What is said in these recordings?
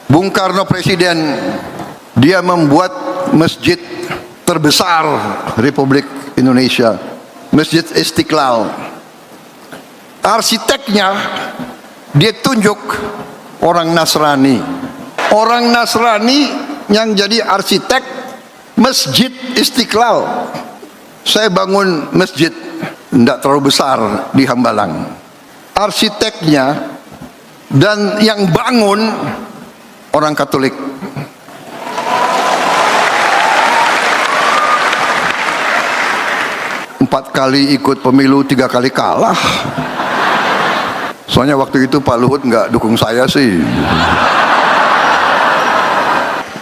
Bung Karno presiden, dia membuat masjid terbesar Republik Indonesia, Masjid Istiqlal. Arsiteknya dia tunjuk orang Nasrani. Orang Nasrani yang jadi arsitek Masjid Istiqlal. Saya bangun masjid tidak terlalu besar di Hambalang. Arsiteknya dan yang bangun orang Katolik. Empat kali ikut pemilu, 3 kali kalah. Soalnya waktu itu Pak Luhut nggak dukung saya sih.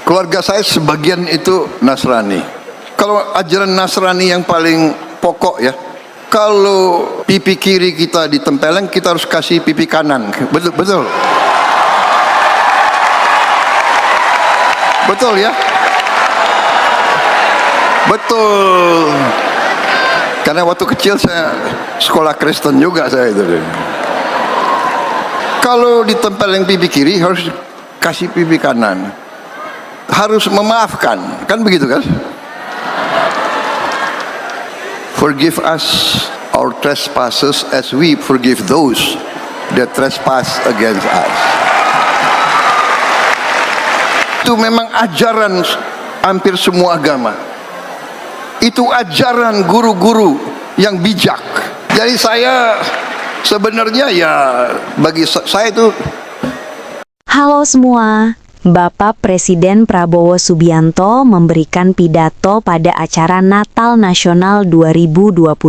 Keluarga saya sebagian itu Nasrani. Kalau ajaran Nasrani yang paling pokok ya, kalau pipi kiri kita ditempeleng, kita harus kasih pipi kanan. Betul, betul. Betul ya? Betul. Karena waktu kecil saya sekolah Kristen juga saya itu. Kalau ditempeleng pipi kiri harus kasih pipi kanan. Harus memaafkan, kan begitu kan? Forgive us our trespasses as we forgive those that trespass against us. Itu memang ajaran hampir semua agama. Itu ajaran guru-guru yang bijak. Jadi saya sebenarnya ya bagi saya itu. Halo semua, Bapak Presiden Prabowo Subianto memberikan pidato pada acara Natal Nasional 2025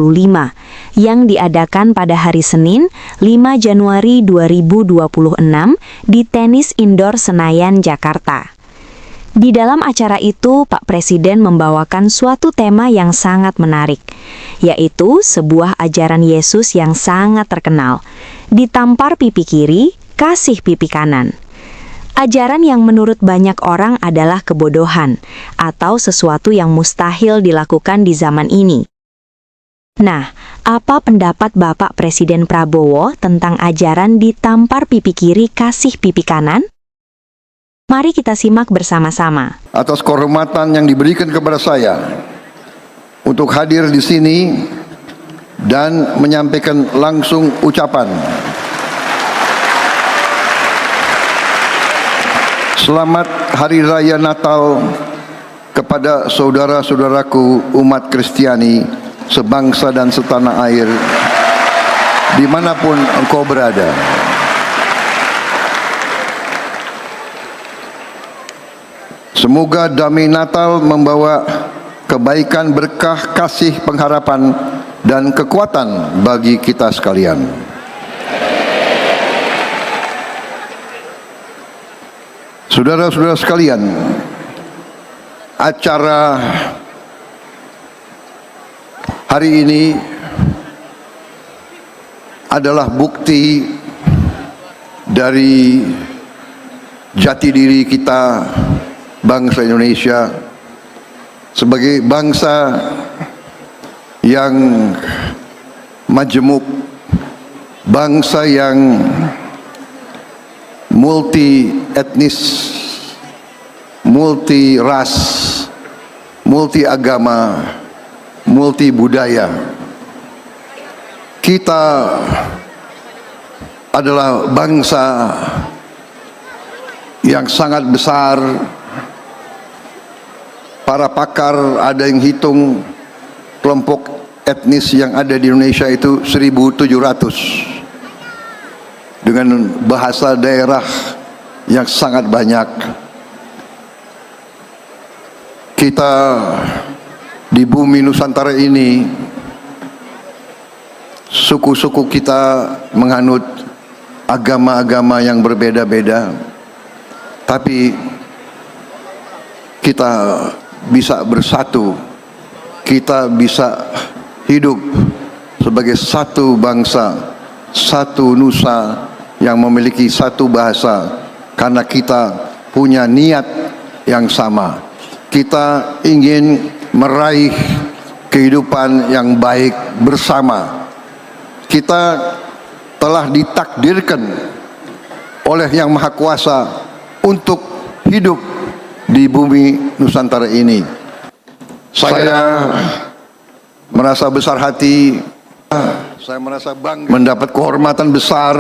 yang diadakan pada hari Senin 5 Januari 2026 di Tenis Indoor Senayan, Jakarta. Di dalam acara itu, Pak Presiden membawakan suatu tema yang sangat menarik, yaitu sebuah ajaran Yesus yang sangat terkenal, ditampar pipi kiri, kasih pipi kanan. Ajaran yang menurut banyak orang adalah kebodohan, atau sesuatu yang mustahil dilakukan di zaman ini. Nah, apa pendapat Bapak Presiden Prabowo tentang ajaran ditampar pipi kiri, kasih pipi kanan? Mari kita simak bersama-sama. Atas kehormatan yang diberikan kepada saya untuk hadir di sini dan menyampaikan langsung ucapan selamat Hari Raya Natal kepada saudara-saudaraku umat Kristiani sebangsa dan setanah air dimanapun engkau berada. Semoga damai Natal membawa kebaikan, berkah, kasih, pengharapan, dan kekuatan bagi kita sekalian. Saudara-saudara sekalian, acara hari ini adalah bukti dari jati diri kita bangsa Indonesia sebagai bangsa yang majemuk, bangsa yang multi etnis, multi ras, multi agama, multi budaya. Kita adalah bangsa yang sangat besar. Para pakar ada yang hitung kelompok etnis yang ada di Indonesia itu 1.700 dengan bahasa daerah yang sangat banyak. Kita di bumi Nusantara ini, suku-suku kita menganut agama-agama yang berbeda-beda, tapi kita bisa bersatu, kita bisa hidup sebagai satu bangsa, satu nusa yang memiliki satu bahasa, karena kita punya niat yang sama. Kita ingin meraih kehidupan yang baik bersama. Kita telah ditakdirkan oleh Yang Maha Kuasa untuk hidup di bumi Nusantara ini. Saya merasa besar hati, saya merasa bangga mendapat kehormatan besar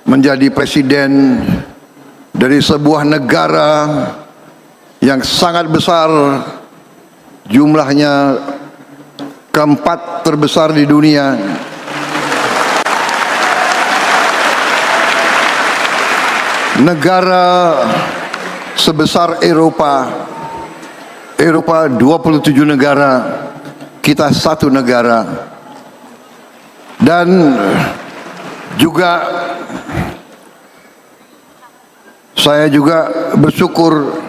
menjadi presiden dari sebuah negara yang sangat besar, jumlahnya keempat terbesar di dunia. Negara sebesar Eropa 27 negara, kita satu negara. Dan juga saya juga bersyukur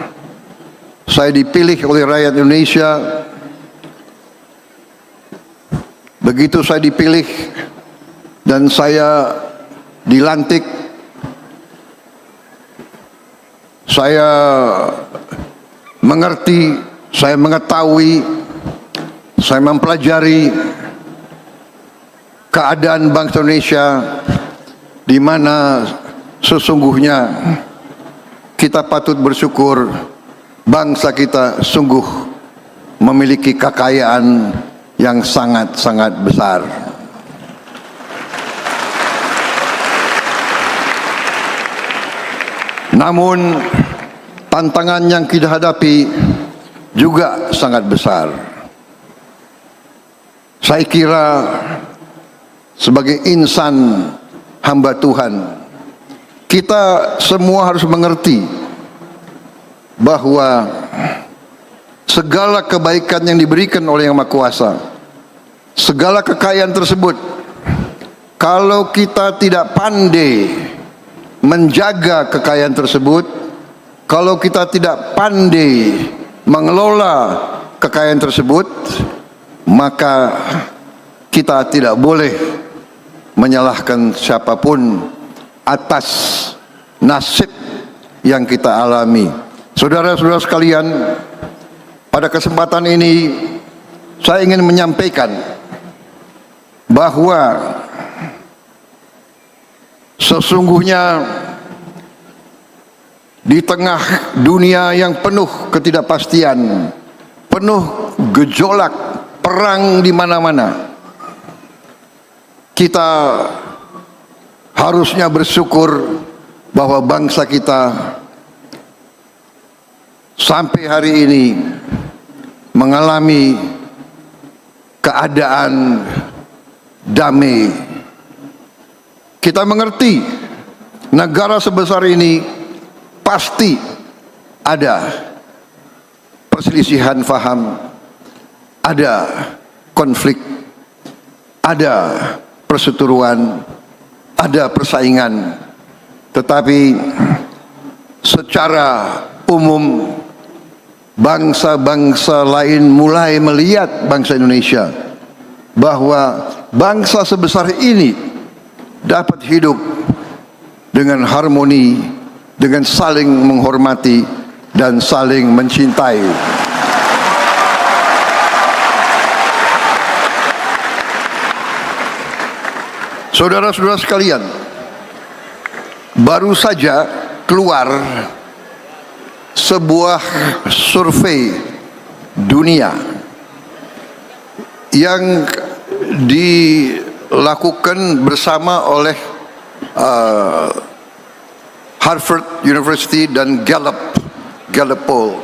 saya dipilih oleh rakyat Indonesia. Begitu saya dipilih dan saya dilantik, saya mengerti, saya mengetahui, saya mempelajari keadaan bangsa Indonesia, di mana sesungguhnya kita patut bersyukur bangsa kita sungguh memiliki kekayaan yang sangat-sangat besar. Namun tantangan yang kita hadapi juga sangat besar. Saya kira sebagai insan hamba Tuhan, kita semua harus mengerti bahwa segala kebaikan yang diberikan oleh Yang Maha Kuasa, segala kekayaan tersebut, kalau kita tidak pandai menjaga kekayaan tersebut, kalau kita tidak pandai mengelola kekayaan tersebut, maka kita tidak boleh menyalahkan siapapun atas nasib yang kita alami. Saudara-saudara sekalian, pada kesempatan ini saya ingin menyampaikan bahwa sesungguhnya di tengah dunia yang penuh ketidakpastian, penuh gejolak, perang di mana-mana, kita harusnya bersyukur bahwa bangsa kita sampai hari ini mengalami keadaan damai. Kita mengerti negara sebesar ini pasti ada perselisihan faham, ada konflik, ada perseteruan, ada persaingan. Tetapi secara umum bangsa-bangsa lain mulai melihat bangsa Indonesia bahwa bangsa sebesar ini dapat hidup dengan harmoni, dengan saling menghormati dan saling mencintai. Saudara-saudara sekalian, baru saja keluar sebuah survei dunia yang dilakukan bersama oleh Harvard University dan Gallup Poll,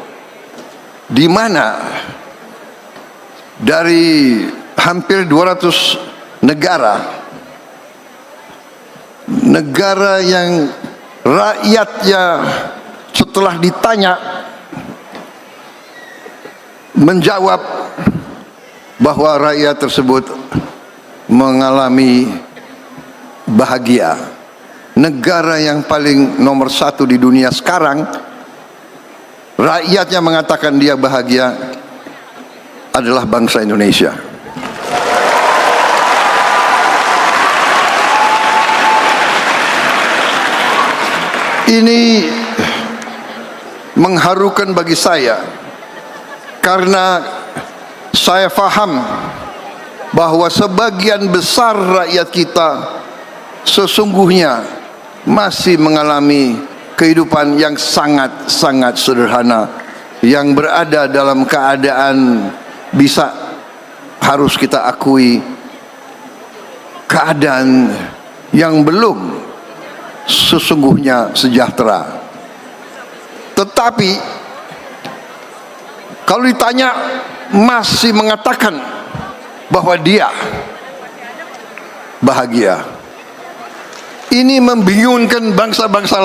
di mana dari hampir 200 negara yang rakyatnya setelah ditanya menjawab bahwa rakyat tersebut mengalami bahagia. Negara yang paling nomor satu di dunia sekarang, rakyatnya mengatakan dia bahagia, adalah bangsa Indonesia. Ini mengharukan bagi saya karena saya faham bahwa sebagian besar rakyat kita sesungguhnya masih mengalami kehidupan yang sangat-sangat sederhana, yang berada dalam keadaan harus kita akui, keadaan yang belum sesungguhnya sejahtera. Tetapi kalau ditanya masih mengatakan bahwa dia bahagia, ini membingungkan bangsa-bangsa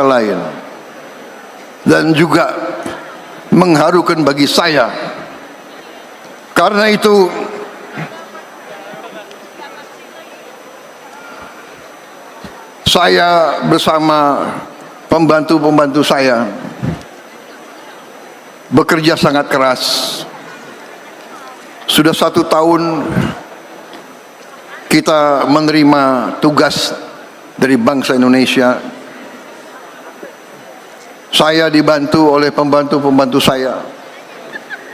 lain, dan juga mengharukan bagi saya. Karena itu saya bersama pembantu-pembantu saya bekerja sangat keras. Sudah 1 tahun kita menerima tugas dari bangsa Indonesia. Saya dibantu oleh pembantu-pembantu saya,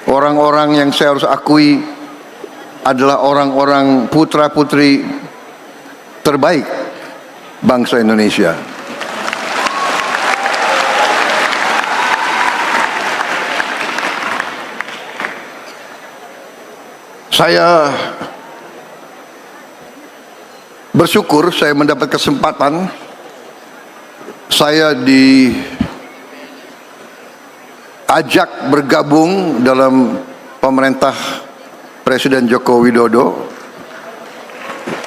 orang-orang yang saya harus akui adalah orang-orang putra-putri terbaik bangsa Indonesia. Saya bersyukur saya mendapat kesempatan. Saya diajak bergabung dalam pemerintah Presiden Joko Widodo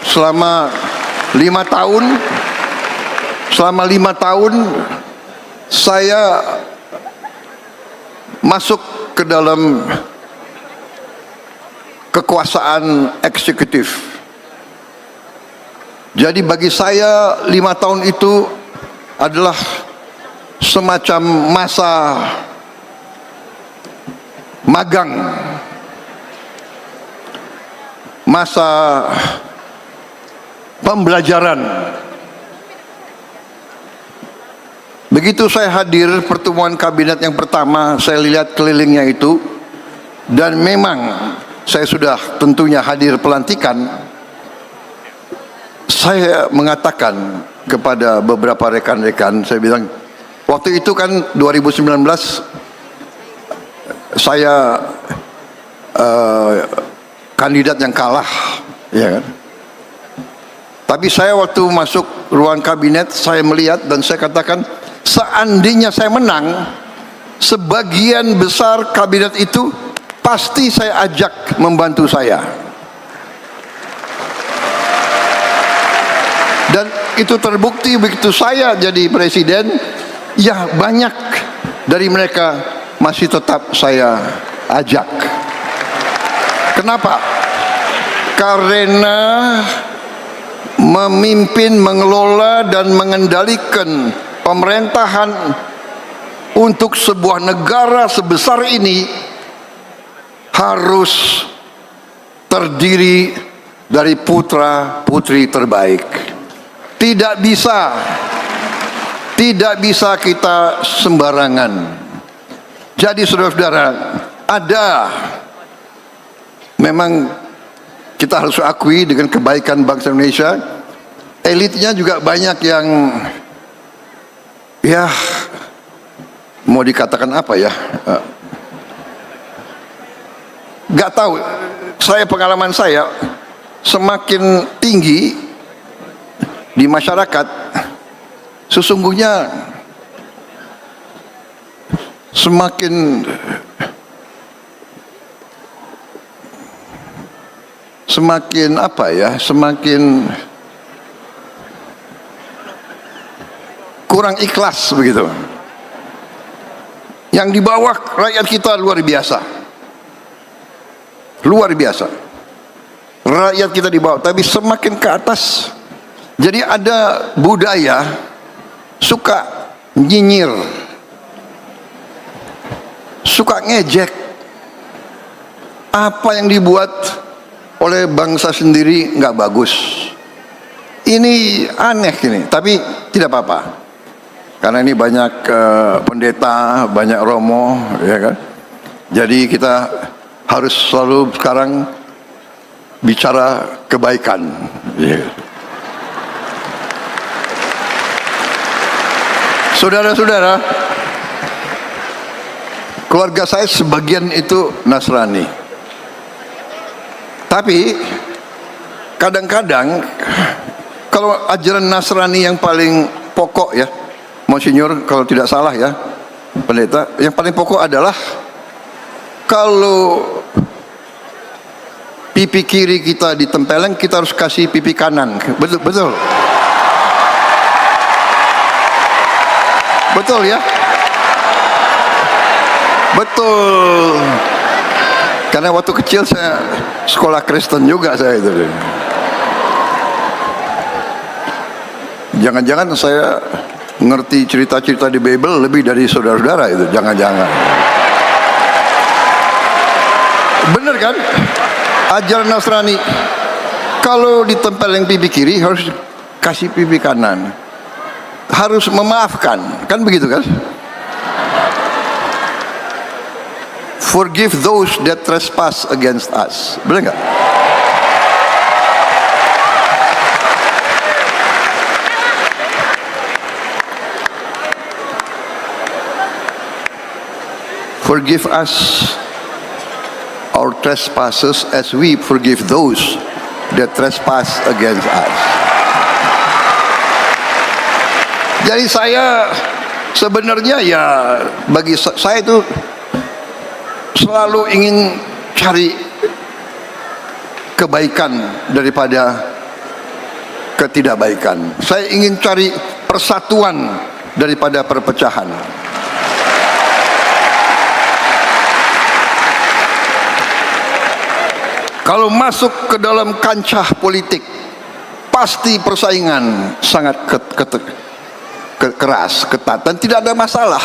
selama 5 tahun. Selama 5 tahun saya masuk ke dalam kekuasaan eksekutif. Jadi bagi saya 5 tahun itu adalah semacam masa magang, masa pembelajaran. Begitu saya hadir pertemuan kabinet yang pertama, saya lihat kelilingnya itu, dan memang saya sudah tentunya hadir pelantikan. Saya mengatakan kepada beberapa rekan-rekan, saya bilang, waktu itu kan 2019 saya kandidat yang kalah, ya kan? Tapi saya waktu masuk ruang kabinet, saya melihat dan saya katakan, seandainya saya menang, sebagian besar kabinet itu pasti saya ajak membantu saya. Dan itu terbukti begitu saya jadi presiden, ya banyak dari mereka masih tetap saya ajak. Kenapa? Karena memimpin, mengelola dan mengendalikan pemerintahan untuk sebuah negara sebesar ini harus terdiri dari putra-putri terbaik. Tidak bisa kita sembarangan. Jadi saudara-saudara, memang kita harus akui dengan kebaikan bangsa Indonesia, elitnya juga banyak yang ya mau dikatakan apa ya, gak tahu. Pengalaman saya semakin tinggi di masyarakat, sesungguhnya semakin apa ya, semakin kurang ikhlas begitu. Yang di bawah rakyat kita luar biasa. Luar biasa. Rakyat kita di bawah, tapi semakin ke atas. Jadi ada budaya suka nyinyir, suka ngejek. Apa yang dibuat oleh bangsa sendiri nggak bagus. Ini aneh ini, tapi tidak apa-apa. Karena ini banyak pendeta, banyak romo, ya kan. Jadi kita harus selalu sekarang bicara kebaikan. Yeah. Saudara-saudara, keluarga saya sebagian itu Nasrani. Tapi kadang-kadang kalau ajaran Nasrani yang paling pokok ya, Monsinyur kalau tidak salah ya, pendeta, yang paling pokok adalah kalau pipi kiri kita ditempeleng, kita harus kasih pipi kanan. Betul, betul. Betul ya? Betul. Karena waktu kecil saya sekolah Kristen juga saya itu. Jangan-jangan saya ngerti cerita-cerita di Bible lebih dari saudara-saudara itu. Jangan-jangan. Bener kan? Ajaran Nasrani. Kalau ditempeleng pipi kiri harus kasih pipi kanan. Harus memaafkan, kan begitu kan? Forgive those that trespass against us. Benar nggak? Forgive us our trespasses as we forgive those that trespass against us. Jadi saya sebenarnya ya, bagi saya itu selalu ingin cari kebaikan daripada ketidakbaikan. Saya ingin cari persatuan daripada perpecahan. Kalau masuk ke dalam kancah politik, pasti persaingan sangat keras, ketat, dan tidak ada masalah.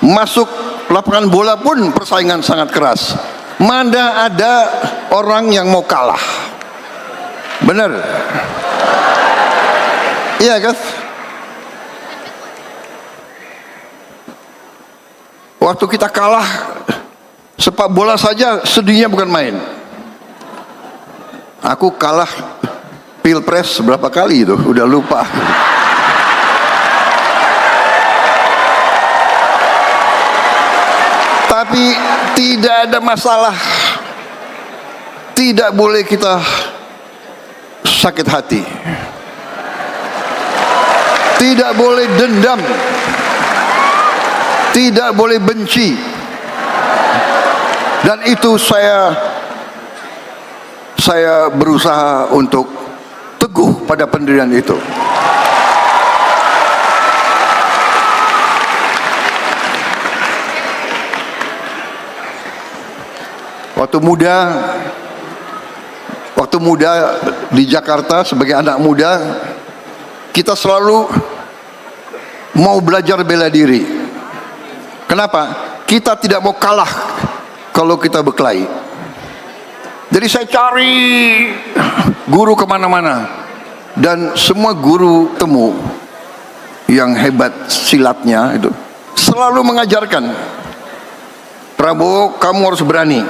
Masuk lapangan bola pun persaingan sangat keras. Mana ada orang yang mau kalah? Benar? Iya kan? Waktu kita kalah sepak bola saja sedihnya bukan main. Aku kalah Pilpres berapa kali itu, udah lupa. Tapi tidak ada masalah. Tidak boleh kita sakit hati. Tidak boleh dendam. Tidak boleh benci. Dan itu saya berusaha untuk teguh pada pendirian itu. Waktu muda di Jakarta sebagai anak muda, kita selalu mau belajar bela diri. Kenapa? Kita tidak mau kalah kalau kita berkelahi. Jadi saya cari guru kemana-mana, dan semua guru temu yang hebat silatnya itu selalu mengajarkan, Prabowo, kamu harus berani,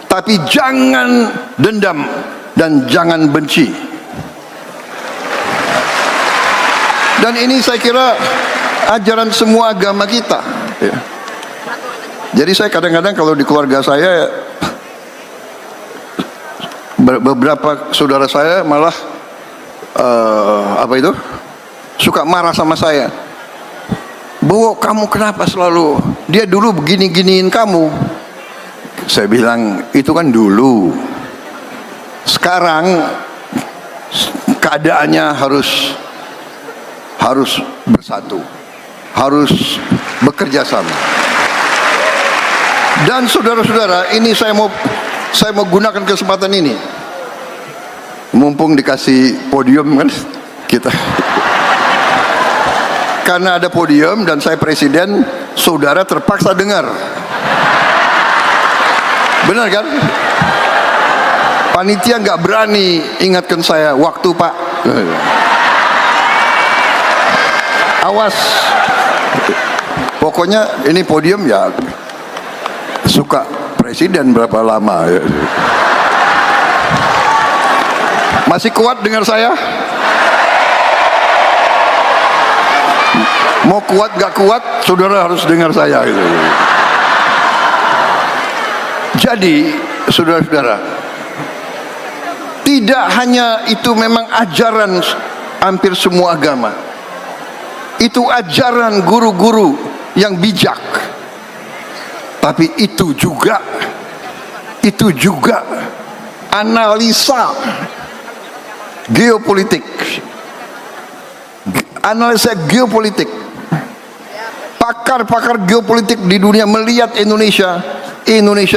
tapi jangan dendam dan jangan benci. Dan ini saya kira ajaran semua agama kita ya. Jadi saya kadang-kadang kalau di keluarga saya, beberapa saudara saya malah suka marah sama saya. Bowo, kamu kenapa selalu, dia dulu begini-giniin kamu. Saya bilang, itu kan dulu. Sekarang keadaannya harus bersatu, harus bekerja sama. Dan saudara-saudara, ini saya mau gunakan kesempatan ini, mumpung dikasih podium kan kita. Karena ada podium dan saya presiden, saudara terpaksa dengar. Benar kan? Panitia nggak berani ingatkan saya, waktu Pak. Awas. Pokoknya ini podium ya suka presiden berapa lama ya. Masih kuat dengar saya? Mau kuat gak kuat, saudara harus dengar saya gitu. Jadi, saudara-saudara, tidak hanya itu memang ajaran hampir semua agama. Itu ajaran guru-guru yang bijak. Tapi itu juga analisa geopolitik. Analisa geopolitik. Pakar-pakar geopolitik di dunia melihat Indonesia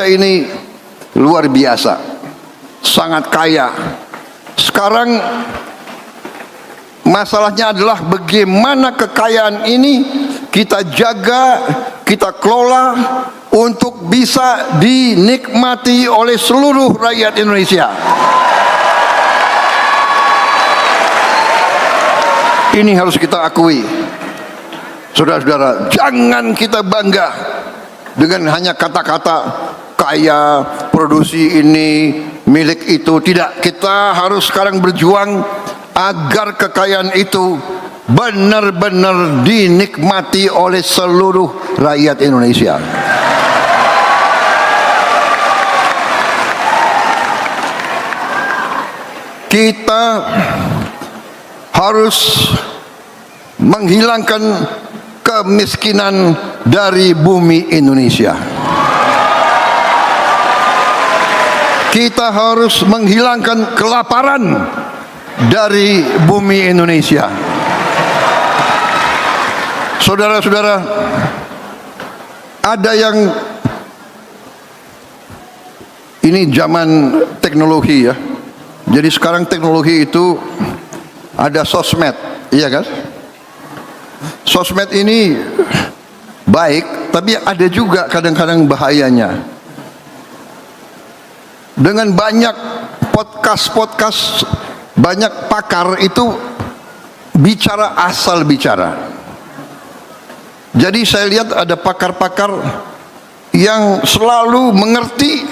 ini luar biasa, sangat kaya. Sekarang masalahnya adalah bagaimana kekayaan ini kita jaga, kita kelola untuk bisa dinikmati oleh seluruh rakyat Indonesia. Ini harus kita akui. Saudara-saudara, jangan kita bangga dengan hanya kata-kata kaya, produksi ini, milik itu. Tidak, kita harus sekarang berjuang agar kekayaan itu benar-benar dinikmati oleh seluruh rakyat Indonesia. Kita harus menghilangkan kemiskinan dari bumi Indonesia. Kita harus menghilangkan kelaparan dari bumi Indonesia. Saudara-saudara, ada yang ini zaman teknologi ya. Jadi sekarang teknologi itu ada sosmed, iya kan? Sosmed ini baik, tapi ada juga kadang-kadang bahayanya. Dengan banyak podcast, banyak pakar itu bicara asal bicara. Jadi saya lihat ada pakar-pakar yang selalu mengerti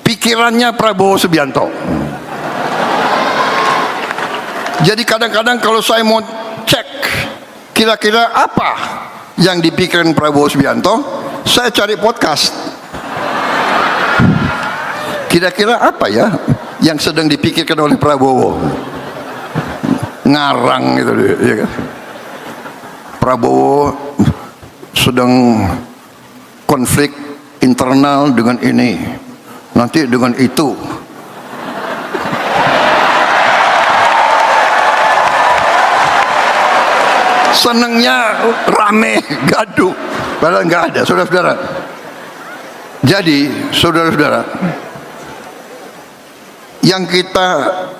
pikirannya Prabowo Subianto. Jadi kadang-kadang kalau saya mau cek kira-kira apa yang dipikirkan Prabowo Subianto, saya cari podcast. Kira-kira apa ya yang sedang dipikirkan oleh Prabowo? Ngarang gitu ya kan? Prabowo sedang konflik internal dengan ini, nanti dengan itu. Senangnya rame, gaduh, padahal nggak ada, saudara-saudara. Jadi, saudara-saudara,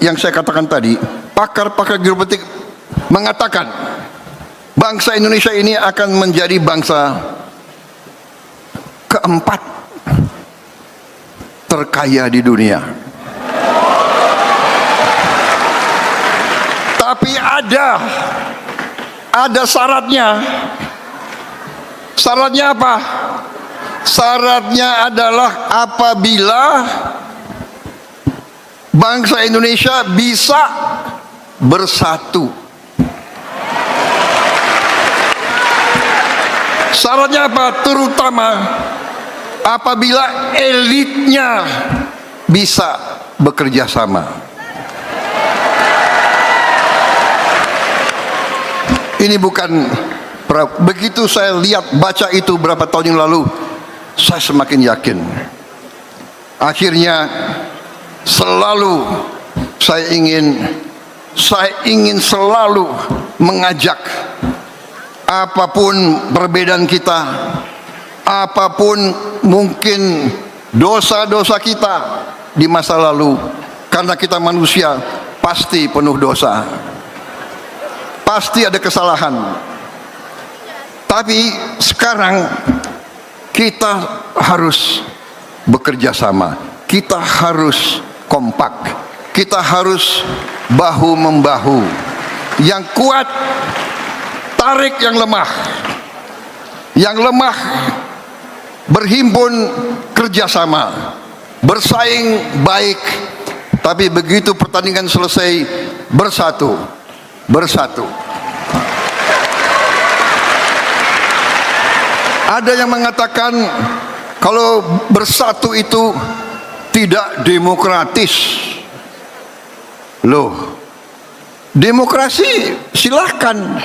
yang saya katakan tadi, pakar-pakar geopolitik mengatakan bangsa Indonesia ini akan menjadi bangsa keempat terkaya di dunia. Tapi ada syaratnya. Syaratnya apa? Syaratnya adalah apabila bangsa Indonesia bisa bersatu. Syaratnya apa? Terutama apabila elitnya bisa bekerja sama. Ini bukan, begitu saya lihat baca itu berapa tahun yang lalu, saya semakin yakin. Akhirnya selalu saya ingin selalu mengajak, apapun perbedaan kita, apapun mungkin dosa-dosa kita di masa lalu, karena kita manusia pasti penuh dosa, pasti ada kesalahan. Tapi sekarang kita harus bekerja sama, kita harus kompak, kita harus bahu membahu. Yang kuat tarik yang lemah, yang lemah berhimpun kerjasama, bersaing baik. Tapi begitu pertandingan selesai, bersatu. Ada yang mengatakan kalau bersatu itu tidak demokratis. Loh, demokrasi silahkan,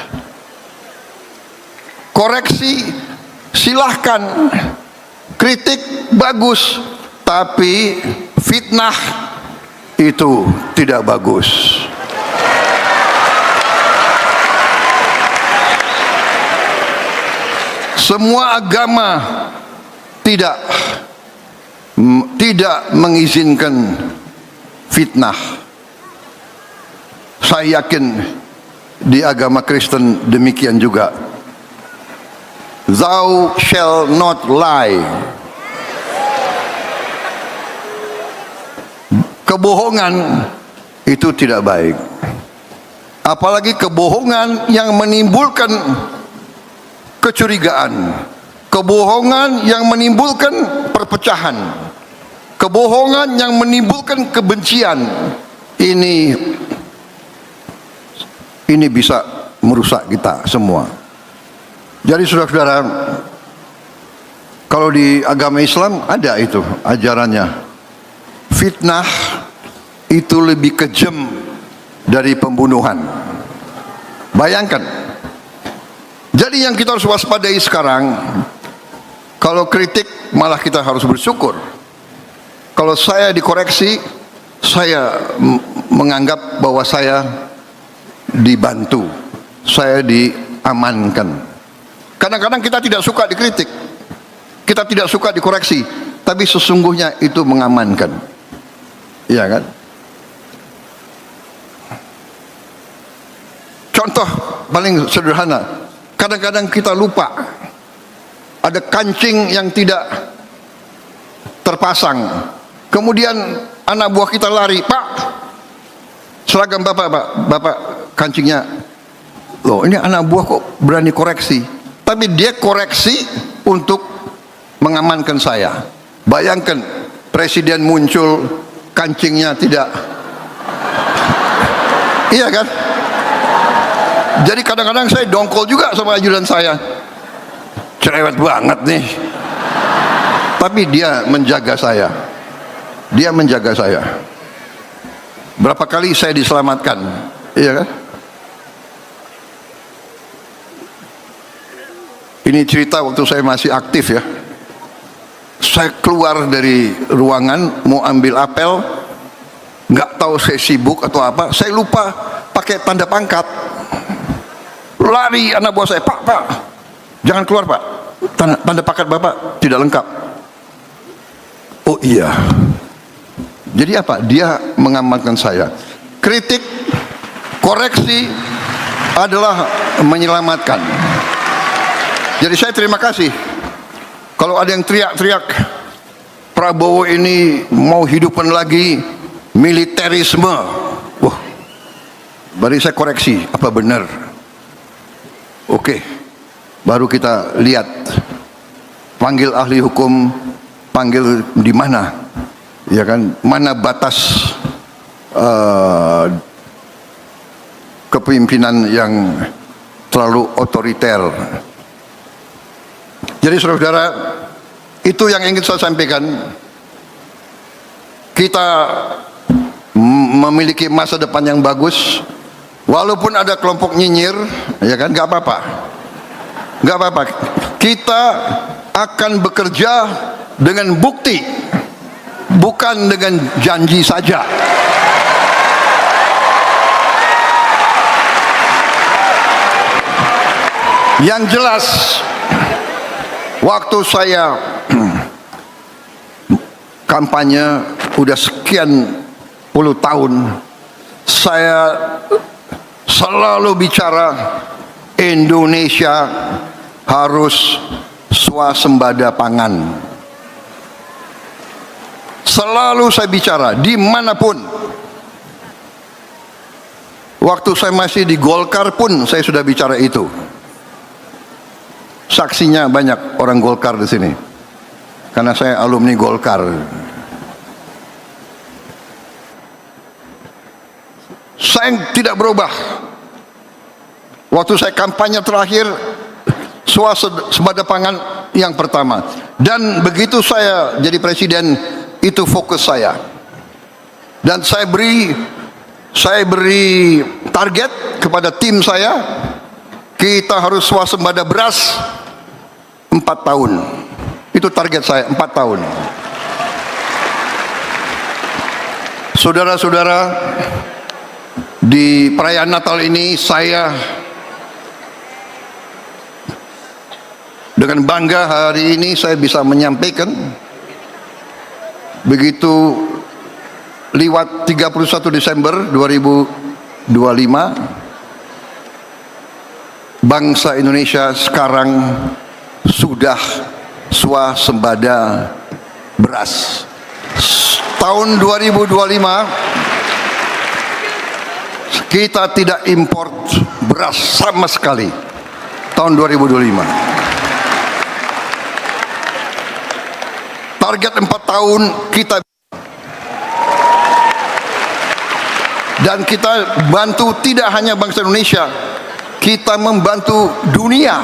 koreksi silahkan, kritik bagus, tapi fitnah itu tidak bagus. Semua agama tidak mengizinkan fitnah. Saya yakin di agama Kristen demikian juga. Thou shall not lie. Kebohongan itu tidak baik. Apalagi kebohongan yang menimbulkan kecurigaan, kebohongan yang menimbulkan perpecahan, kebohongan yang menimbulkan kebencian. Ini bisa merusak kita semua. Jadi saudara-saudara, kalau di agama Islam ada itu ajarannya, fitnah itu lebih kejam dari pembunuhan. Bayangkan. Jadi yang kita harus waspadai sekarang, kalau kritik malah kita harus bersyukur. Kalau saya dikoreksi, saya menganggap bahwa saya dibantu, saya diamankan. Kadang-kadang kita tidak suka dikritik, kita tidak suka dikoreksi, tapi sesungguhnya itu mengamankan. Iya kan? Contoh paling sederhana, kadang-kadang kita lupa ada kancing yang tidak terpasang, kemudian anak buah kita lari, "Pak, seragam bapak, Pak, bapak kancingnya." Loh, ini anak buah kok berani koreksi, tapi dia koreksi untuk mengamankan saya. Bayangkan presiden muncul, kancingnya tidak. Iya kan? Jadi kadang-kadang saya dongkol juga sama ajudan saya, cerewet banget nih, tapi dia menjaga saya, dia menjaga saya. Berapa kali saya diselamatkan, iya kan? Ini cerita waktu saya masih aktif ya. Saya keluar dari ruangan mau ambil apel, nggak tahu saya sibuk atau apa, saya lupa pakai tanda pangkat. Lari anak buah saya, "Pak, jangan keluar, Pak, tanda pangkat bapak tidak lengkap." Oh iya, jadi apa? Dia mengamankan saya. Kritik, koreksi adalah menyelamatkan. Jadi saya terima kasih. Kalau ada yang teriak-teriak, Prabowo ini mau hidupkan lagi militerisme, wah, baru saya koreksi, apa benar? Oke, baru kita lihat, panggil ahli hukum, panggil di mana, ya kan? Mana batas kepemimpinan yang terlalu otoriter. Jadi saudara-saudara, itu yang ingin saya sampaikan. Kita memiliki masa depan yang bagus. Walaupun ada kelompok nyinyir, ya kan, nggak apa-apa, nggak apa-apa. Kita akan bekerja dengan bukti, bukan dengan janji saja. Yang jelas, waktu saya kampanye udah sekian puluh tahun, saya selalu bicara Indonesia harus swasembada pangan. Selalu saya bicara dimanapun. Waktu saya masih di Golkar pun saya sudah bicara itu. Saksinya banyak orang Golkar di sini, karena saya alumni Golkar. Saya tidak berubah. Waktu saya kampanye terakhir swasembada pangan, yang pertama. Dan begitu saya jadi presiden, itu fokus saya. Dan saya beri target kepada tim saya, kita harus swasembada beras 4 tahun. Itu target saya, 4 tahun. Saudara-saudara, di perayaan Natal ini saya dengan bangga hari ini saya bisa menyampaikan, begitu lewat 31 Desember 2025, bangsa Indonesia sekarang sudah swasembada beras. Tahun 2025 kita tidak import beras sama sekali. Tahun 2025 target 4 tahun kita, dan kita bantu tidak hanya bangsa Indonesia, kita membantu dunia.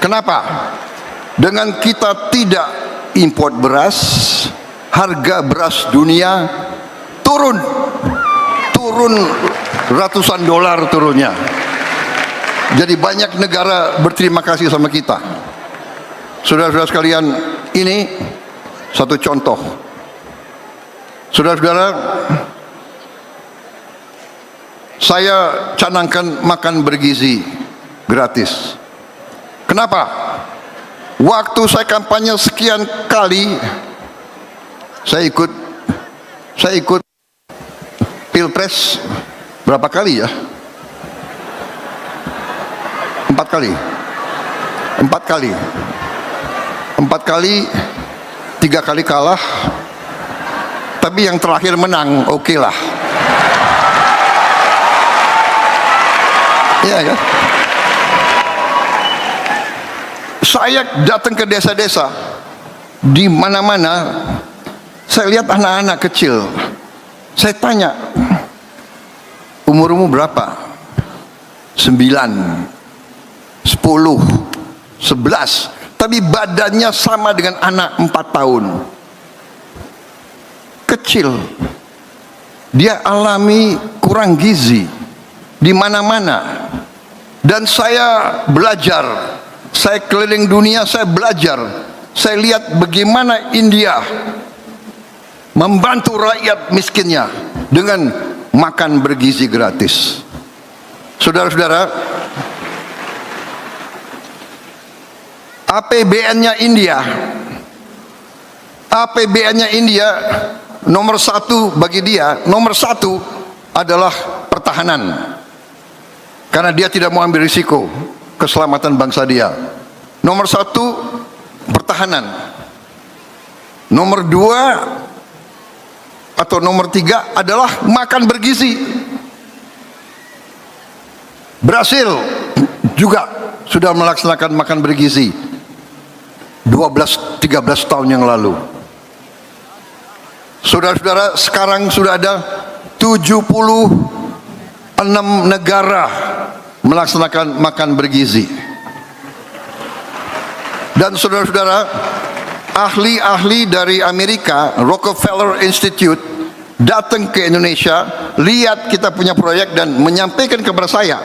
Kenapa? Dengan kita tidak import beras, harga beras dunia turun ratusan dolar turunnya. Jadi banyak negara berterima kasih sama kita. Saudara-saudara sekalian, ini satu contoh. Saudara-saudara, saya canangkan makan bergizi gratis. Kenapa? Waktu saya kampanye sekian kali, saya ikut Pilpres berapa kali ya? 4 kali. 3 kali kalah, tapi yang terakhir menang, oke lah. Iya kan? Saya datang ke desa-desa, di mana-mana saya lihat anak-anak kecil. Saya tanya, umurmu berapa? 9, 10, 11. Tapi badannya sama dengan anak 4 tahun. Kecil. Dia alami kurang gizi di mana-mana. Dan saya belajar. Saya keliling dunia, saya belajar. Saya lihat bagaimana India membantu rakyat miskinnya dengan makan bergizi gratis. Saudara-saudara, APBN-nya India nomor 1 bagi dia, nomor 1 adalah pertahanan, karena dia tidak mau ambil risiko keselamatan bangsa dia. Nomor 1 pertahanan, nomor 2 atau nomor 3 adalah makan bergizi. Brasil juga sudah melaksanakan makan bergizi 12-13 tahun yang lalu. Saudara-saudara, sekarang sudah ada 76 negara melaksanakan makan bergizi. Dan saudara-saudara, ahli-ahli dari Amerika, Rockefeller Institute, datang ke Indonesia, lihat kita punya proyek dan menyampaikan kepada saya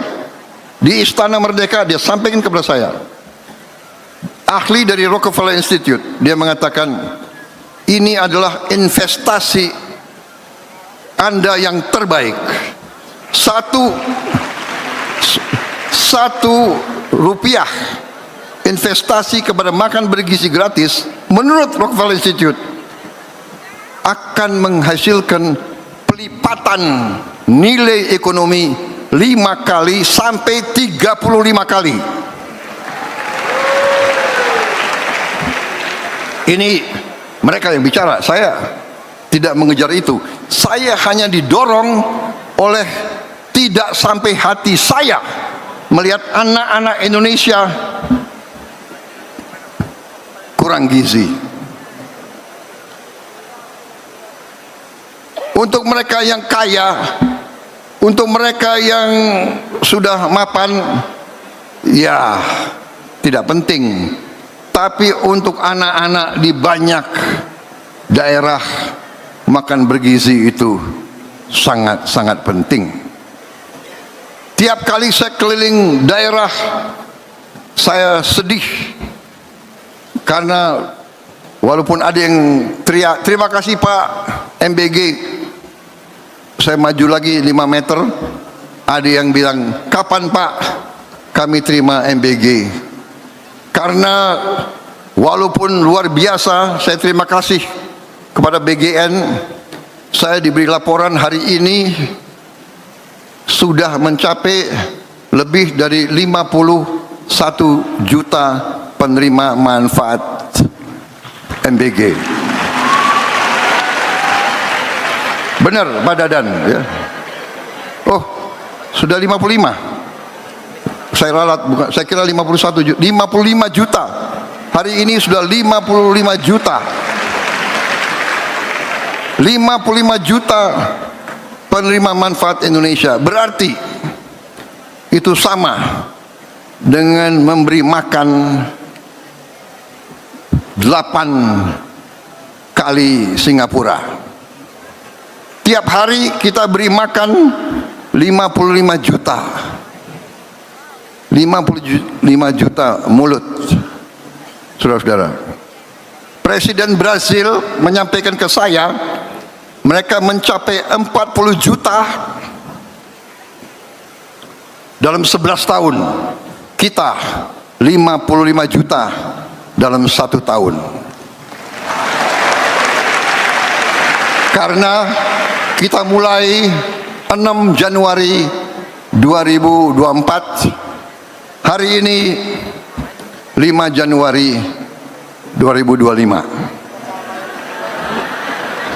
di Istana Merdeka. Dia sampaikan kepada saya, ahli dari Rockefeller Institute, dia mengatakan, ini adalah investasi Anda yang terbaik. Satu rupiah investasi kepada makan bergizi gratis, menurut Rockefeller Institute, akan menghasilkan pelipatan nilai ekonomi 5 kali sampai 35 kali. Ini mereka yang bicara, saya tidak mengejar itu. Saya hanya didorong oleh tidak sampai hati saya melihat anak-anak Indonesia kurang gizi. Untuk mereka yang kaya, untuk mereka yang sudah mapan, ya tidak penting tapi untuk anak-anak di banyak daerah makan bergizi itu sangat-sangat penting. Tiap kali saya keliling daerah, saya sedih karena walaupun ada yang teriak, terima kasih Pak MBG, saya maju lagi 5 meter, ada yang bilang, kapan Pak kami terima MBG? Karena walaupun luar biasa, saya terima kasih kepada BGN, saya diberi laporan hari ini sudah mencapai lebih dari 51 juta penerima manfaat MBG. Benar Pak Dadan ya. Oh, sudah 55. Saya ralat, bukan, saya kira 51 juta, 55 juta. Hari ini sudah 55 juta. 55 juta penerima manfaat Indonesia. Berarti itu sama dengan memberi makan 8 kali Singapura. Tiap hari kita beri makan 55 juta. 55 juta mulut. Saudara-saudara, Presiden Brazil menyampaikan ke saya, mereka mencapai 40 juta dalam 11 tahun. Kita 55 juta dalam 1 tahun. Karena kita mulai 6 Januari 2024, hari ini 5 Januari 2025.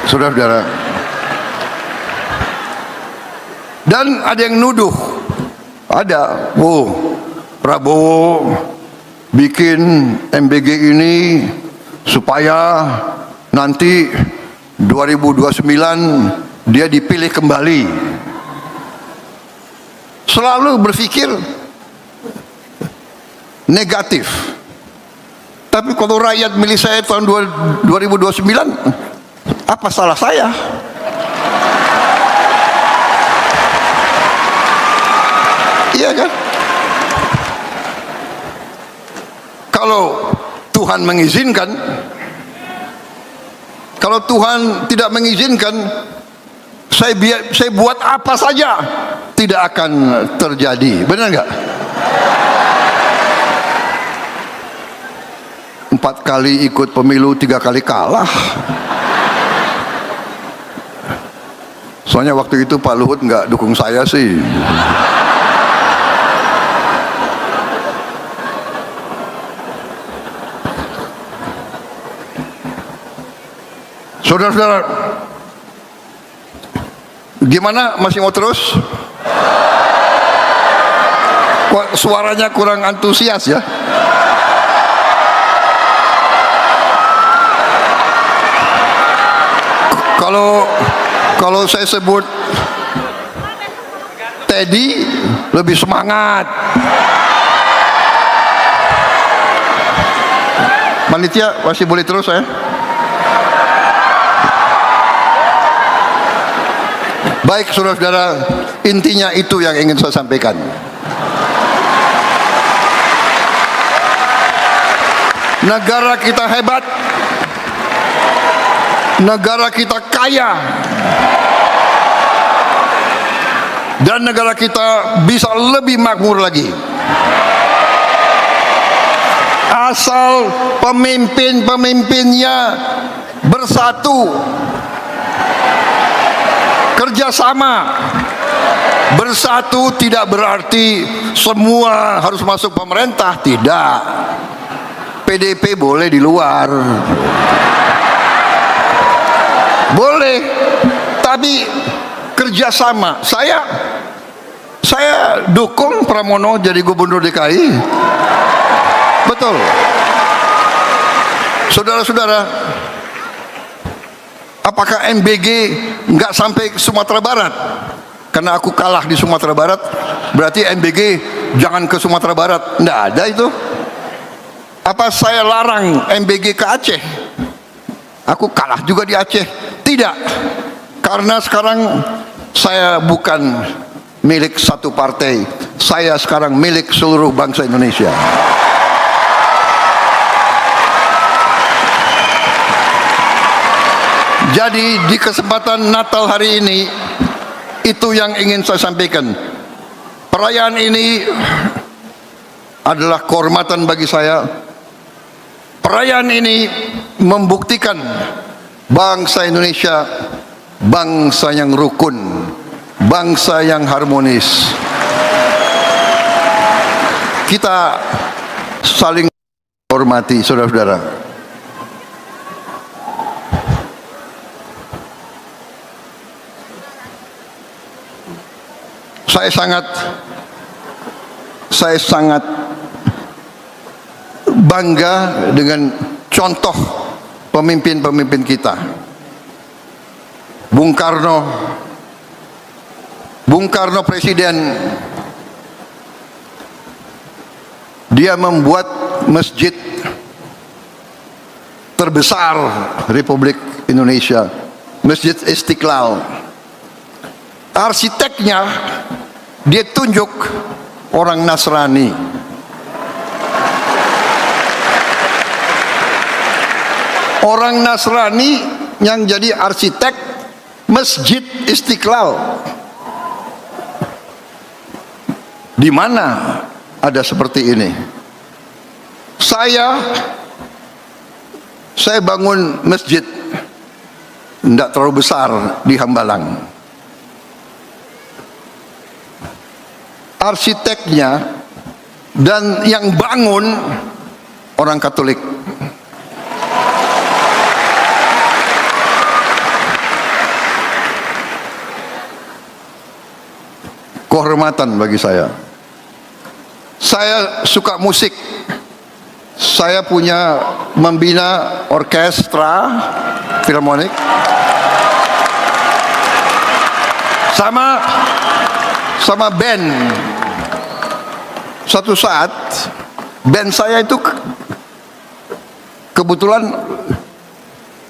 Saudara-saudara, dan ada yang nuduh, ada, Prabowo bikin MBG ini supaya nanti 2029 dia dipilih kembali. Selalu berpikir negatif. Tapi kalau rakyat milih saya tahun 2029, apa salah saya? Iya kan? Kalau Tuhan mengizinkan, kalau Tuhan tidak mengizinkan, saya buat apa saja tidak akan terjadi. Benar nggak? 4 kali ikut pemilu, 3 kali kalah. Soalnya waktu itu Pak Luhut nggak dukung saya sih. Saudara-saudara, gimana, masih mau terus? Kok suaranya kurang antusias ya? Kalau saya sebut Teddy lebih semangat. Panitia masih boleh terus ya? Baik saudara-saudara, intinya itu yang ingin saya sampaikan. Negara kita hebat, negara kita kaya, dan negara kita bisa lebih makmur lagi asal pemimpin-pemimpinnya bersatu, kerjasama. Bersatu tidak berarti semua harus masuk pemerintah, tidak. PDP boleh di luar, boleh, tapi kerjasama. Saya dukung Pramono jadi gubernur DKI, betul. Saudara-saudara, apakah MBG nggak sampai ke Sumatera Barat? Karena aku kalah di Sumatera Barat, berarti MBG jangan ke Sumatera Barat? Nggak ada itu. Apa saya larang MBG ke Aceh? Aku kalah juga di Aceh. Tidak. Karena sekarang saya bukan milik satu partai. Saya sekarang milik seluruh bangsa Indonesia. Jadi di kesempatan Natal hari ini, itu yang ingin saya sampaikan. Perayaan ini adalah kehormatan bagi saya. Perayaan ini membuktikan bangsa Indonesia bangsa yang rukun, bangsa yang harmonis. Kita saling hormati, saudara-saudara. Saya sangat bangga dengan contoh pemimpin-pemimpin kita. Bung Karno presiden, dia membuat masjid terbesar Republik Indonesia, Masjid Istiqlal. Arsiteknya dia tunjuk orang Nasrani. Orang Nasrani yang jadi arsitek Masjid Istiqlal. Di mana ada seperti ini? Saya bangun masjid tidak terlalu besar di Hambalang. Arsiteknya dan yang bangun orang Katolik. Kehormatan bagi saya. Saya suka musik. Saya punya membina orkestra filharmonik. Sama band. Suatu saat band saya itu kebetulan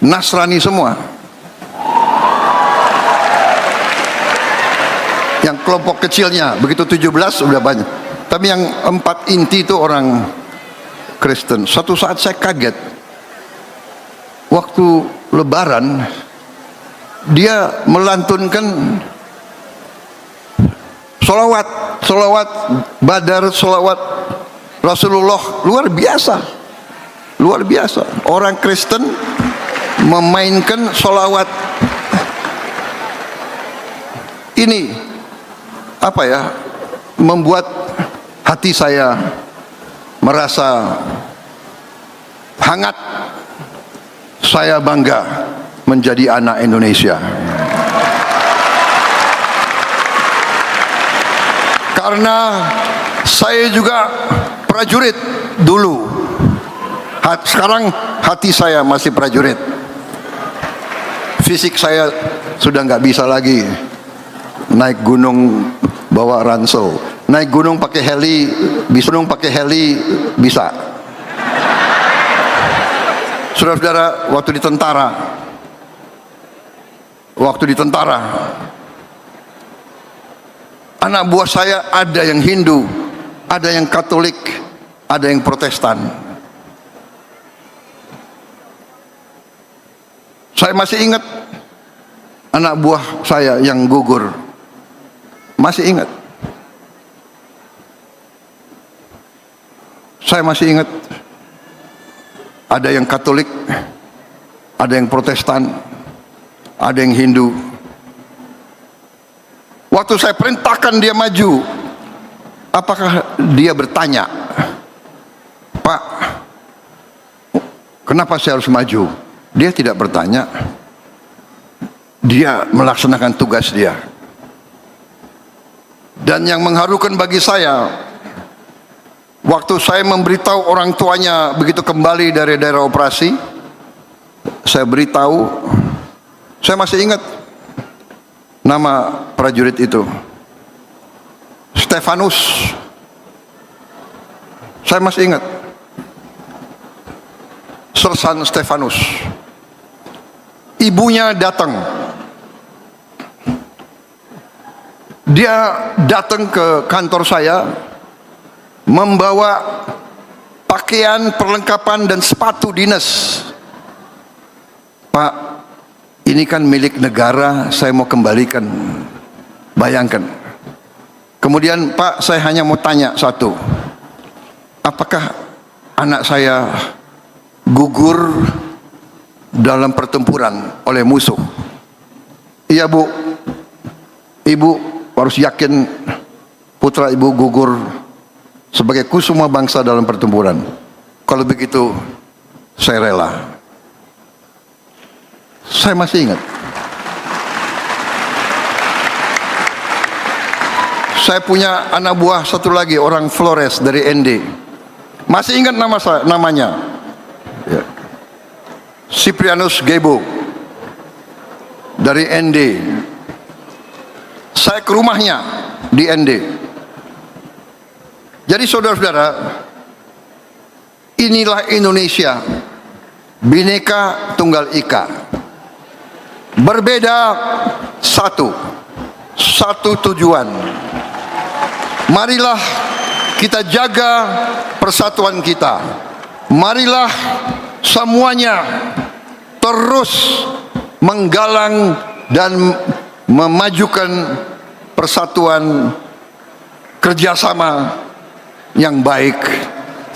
Nasrani semua. Yang kelompok kecilnya begitu 17 udah banyak. Tapi yang 4 inti itu orang Kristen. Suatu saat saya kaget. Waktu Lebaran dia melantunkan solawat Badar, solawat Rasulullah, luar biasa. Orang Kristen memainkan solawat. Ini apa ya, membuat hati saya merasa hangat. Saya bangga menjadi anak Indonesia. Karena saya juga prajurit dulu. Sekarang hati saya masih prajurit. Fisik saya sudah nggak bisa lagi naik gunung bawa ransel. Naik gunung pakai heli bisa. Saudara-saudara, waktu di tentara, anak buah saya ada yang Hindu, ada yang Katolik, ada yang Protestan. Saya masih ingat anak buah saya yang gugur. Masih ingat. Saya masih ingat ada yang Katolik, ada yang Protestan, ada yang Hindu. Waktu saya perintahkan dia maju, apakah dia bertanya, "Pak, kenapa saya harus maju?" Dia tidak bertanya. Dia melaksanakan tugas dia. Dan yang mengharukan bagi saya, waktu saya memberitahu orang tuanya begitu kembali dari daerah operasi, saya beritahu, saya masih ingat nama prajurit itu, Stefanus. Saya masih ingat. Sersan Stefanus. Ibunya datang. Dia datang ke kantor saya membawa pakaian, perlengkapan dan sepatu dinas. Pak, ini kan milik negara, saya mau kembalikan. Bayangkan. Kemudian, Pak, saya hanya mau tanya satu. Apakah anak saya gugur dalam pertempuran oleh musuh? Iya, Bu. Ibu harus yakin putra ibu gugur sebagai kusuma bangsa dalam pertempuran. Kalau begitu, saya rela. Saya masih ingat. Saya punya anak buah satu lagi, orang Flores dari ND. Masih ingat namanya? Ya. Cyprianus Gebo dari ND. Saya ke rumahnya di ND. Jadi saudara-saudara, inilah Indonesia, Bhinneka Tunggal Ika. Berbeda satu tujuan. Marilah kita jaga persatuan kita. Marilah semuanya terus menggalang dan memajukan persatuan, kerjasama yang baik,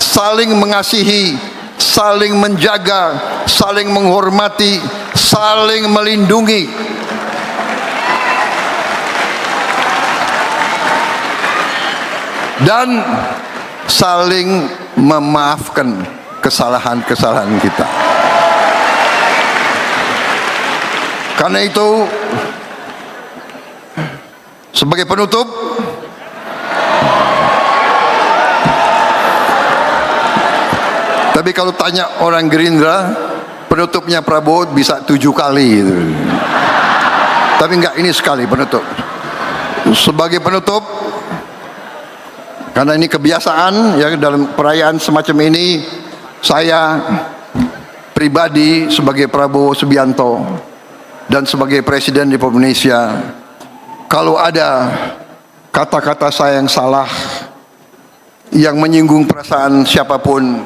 saling mengasihi, saling menjaga, saling menghormati, saling melindungi. Dan saling memaafkan kesalahan-kesalahan kita. Karena itu, sebagai penutup, tapi kalau tanya orang Gerindra, penutupnya Prabowo bisa 7 kali gitu. Tapi enggak, ini sekali penutup. Sebagai penutup, karena ini kebiasaan ya dalam perayaan semacam ini, saya pribadi sebagai Prabowo Subianto dan sebagai Presiden Republik Indonesia, kalau ada kata-kata saya yang salah, yang menyinggung perasaan siapapun,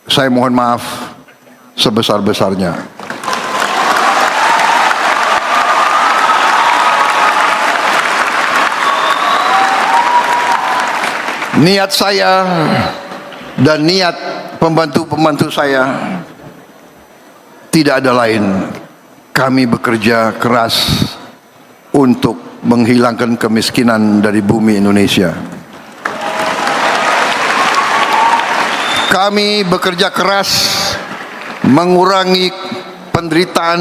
saya mohon maaf sebesar-besarnya. Niat saya dan niat pembantu-pembantu saya tidak ada lain. Kami bekerja keras untuk menghilangkan kemiskinan dari bumi Indonesia. Kami bekerja keras mengurangi penderitaan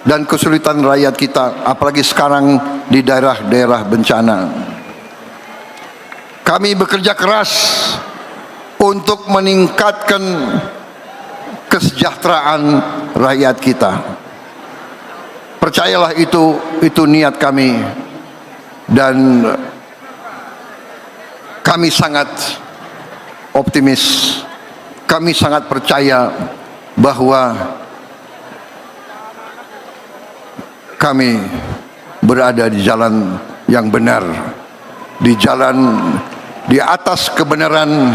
dan kesulitan rakyat kita, apalagi sekarang di daerah-daerah bencana. Kami bekerja keras untuk meningkatkan kesejahteraan rakyat kita. Percayalah, itu niat kami, dan kami sangat optimis, kami sangat percaya bahwa kami berada di jalan yang benar, di jalan di atas kebenaran,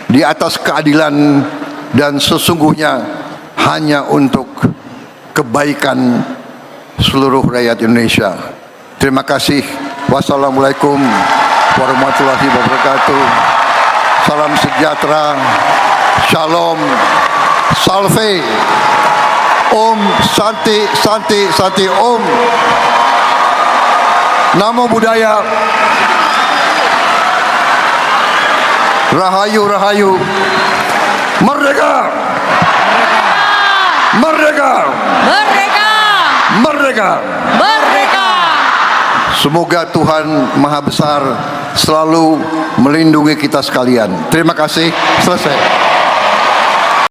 di atas keadilan, dan sesungguhnya hanya untuk kebaikan seluruh rakyat Indonesia. Terima kasih. Wassalamualaikum warahmatullahi wabarakatuh. Salam sejahtera. Shalom. Salve. Om Santi Santi Santi Om. Namo Buddhaya. Rahayu Rahayu. Merdeka. Merdeka. Merdeka! Merdeka. Merdeka! Semoga Tuhan Maha Besar selalu melindungi kita sekalian. Terima kasih. Selesai.